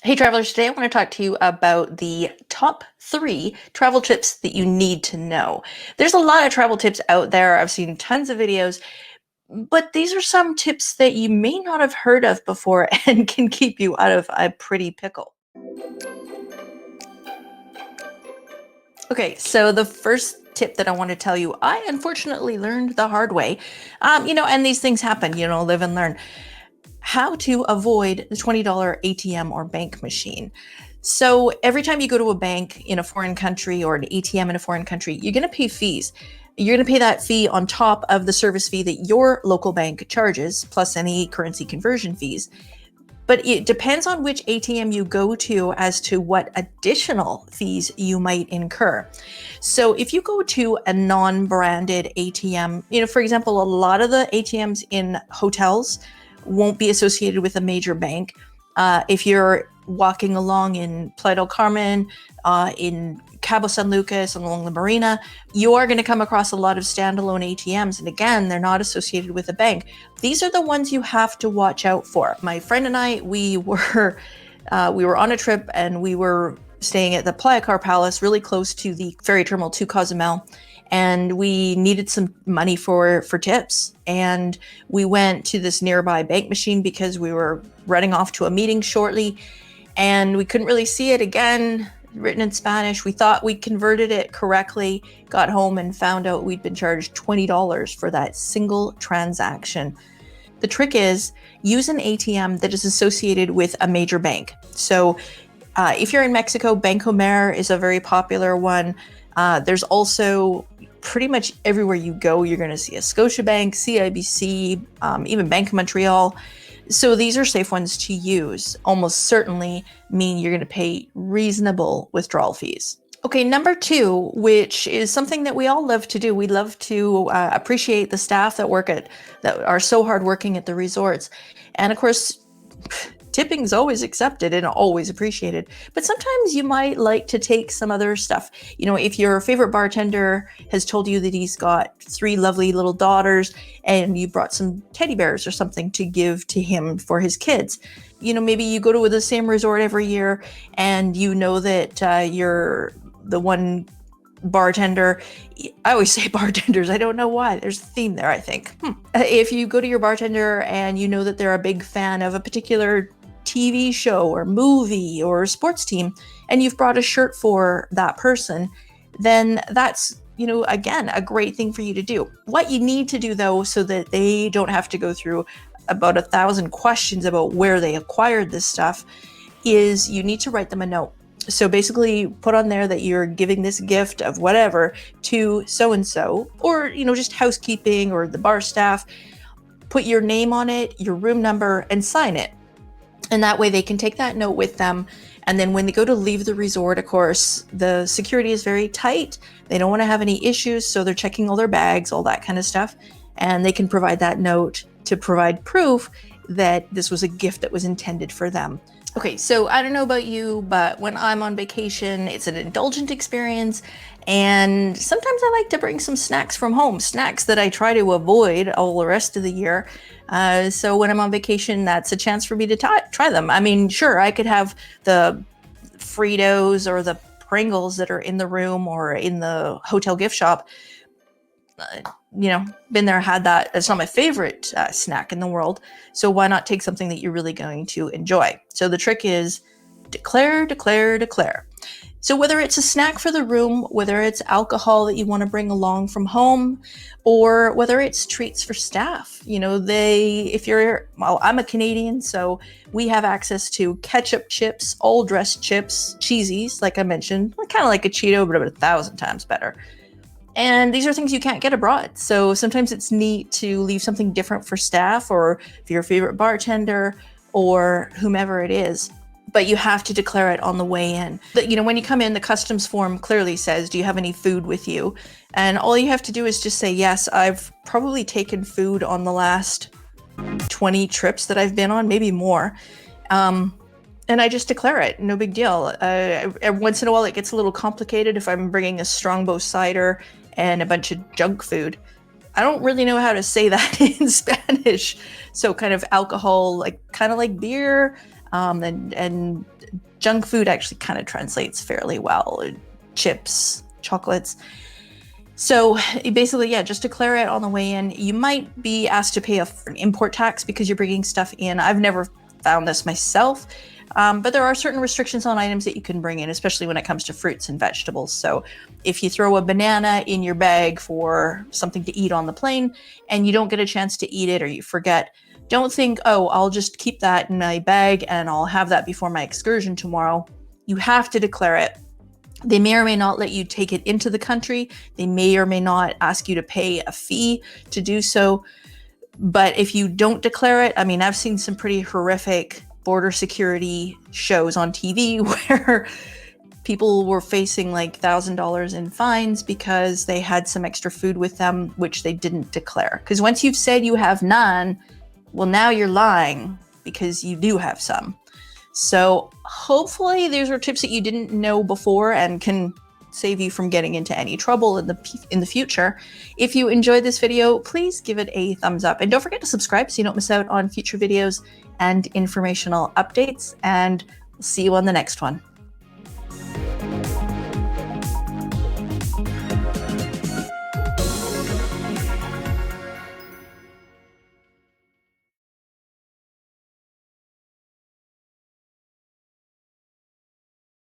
Hey travelers, today I want to talk to you about the top 3 travel tips that you need to know. There's a lot of travel tips out there. I've seen tons of videos, but these are some tips that you may not have heard of before and can keep you out of a pretty pickle. Okay, so the first tip that I want to tell you, I unfortunately learned the hard way. And these things happen, live and learn. How to avoid the $20 ATM or bank machine. So every time you go to a bank in a foreign country or an ATM in a foreign country, you're going to pay fees. You're going to pay that fee on top of the service fee that your local bank charges, plus any currency conversion fees. But it depends on which ATM you go to as to what additional fees you might incur. So if you go to a non-branded ATM, for example, a lot of the ATMs in hotels won't be associated with a major bank. If you're walking along in Playa del Carmen, in Cabo San Lucas, along the marina, you are going to come across a lot of standalone ATMs. And again, they're not associated with a bank. These are the ones you have to watch out for. My friend and I, we were on a trip and we were staying at the Playa Car Palace, really close to the ferry terminal to Cozumel. And we needed some money for tips. And we went to this nearby bank machine because we were running off to a meeting shortly. And we couldn't really see it, again, written in Spanish. We thought we converted it correctly, got home and found out we'd been charged $20 for that single transaction. The trick is, use an ATM that is associated with a major bank. So if you're in Mexico, Bancomer is a very popular one. There's also pretty much everywhere you go, you're going to see a Scotiabank, CIBC, even Bank of Montreal. So these are safe ones to use. Almost certainly mean you're going to pay reasonable withdrawal fees. Okay, number 2, which is something that we all love to do. We love to appreciate the staff that are so hardworking at the resorts. And of course, tipping is always accepted and always appreciated, but sometimes you might like to take some other stuff. If your favorite bartender has told you that he's got 3 lovely little daughters and you brought some teddy bears or something to give to him for his kids. Maybe you go to the same resort every year and you know that you're the one bartender. I always say bartenders. I don't know why. There's a theme there, I think. If you go to your bartender and you know that they're a big fan of a particular TV show or movie or sports team, and you've brought a shirt for that person, then that's, again, a great thing for you to do. What you need to do, though, so that they don't have to go through about 1,000 questions about where they acquired this stuff, is you need to write them a note. So basically put on there that you're giving this gift of whatever to so-and-so, or, just housekeeping or the bar staff. Put your name on it, your room number, and sign it. And that way they can take that note with them. And then when they go to leave the resort, of course, the security is very tight. They don't want to have any issues. So they're checking all their bags, all that kind of stuff. And they can provide that note to provide proof that this was a gift that was intended for them. Okay, so I don't know about you, but when I'm on vacation, it's an indulgent experience. And sometimes I like to bring some snacks from home, snacks that I try to avoid all the rest of the year. So when I'm on vacation, that's a chance for me to try them. I mean, sure, I could have the Fritos or the Pringles that are in the room or in the hotel gift shop. Been there, had that. It's not my favorite snack in the world. So why not take something that you're really going to enjoy? So the trick is declare, declare, declare. So whether it's a snack for the room, whether it's alcohol that you want to bring along from home, or whether it's treats for staff, I'm a Canadian, so we have access to ketchup chips, all dressed chips, cheesies, like I mentioned, kind of like a Cheeto, but about 1,000 times better. And these are things you can't get abroad. So sometimes it's neat to leave something different for staff, or for your favorite bartender or whomever it is. But you have to declare it on the way in. When you come in, the customs form clearly says, do you have any food with you? And all you have to do is just say, yes, I've probably taken food on the last 20 trips that I've been on, maybe more. And I just declare it, no big deal. Once in a while, it gets a little complicated if I'm bringing a Strongbow cider and a bunch of junk food. I don't really know how to say that in Spanish. So kind of alcohol, kind of like beer, and junk food actually kind of translates fairly well. Chips, chocolates. So basically, yeah, just declare it on the way in. You might be asked to pay an import tax because you're bringing stuff in. I've never found this myself, but there are certain restrictions on items that you can bring in, especially when it comes to fruits and vegetables. So if you throw a banana in your bag for something to eat on the plane and you don't get a chance to eat it or you forget, don't think, oh, I'll just keep that in my bag and I'll have that before my excursion tomorrow. You have to declare it. They may or may not let you take it into the country. They may or may not ask you to pay a fee to do so. But if you don't declare it, I mean, I've seen some pretty horrific border security shows on TV where people were facing like $1,000 in fines because they had some extra food with them, which they didn't declare. Because once you've said you have none, well, now you're lying because you do have some. So hopefully these are tips that you didn't know before and can save you from getting into any trouble in the future. If you enjoyed this video, please give it a thumbs up. And don't forget to subscribe so you don't miss out on future videos and informational updates. And we'll see you on the next one.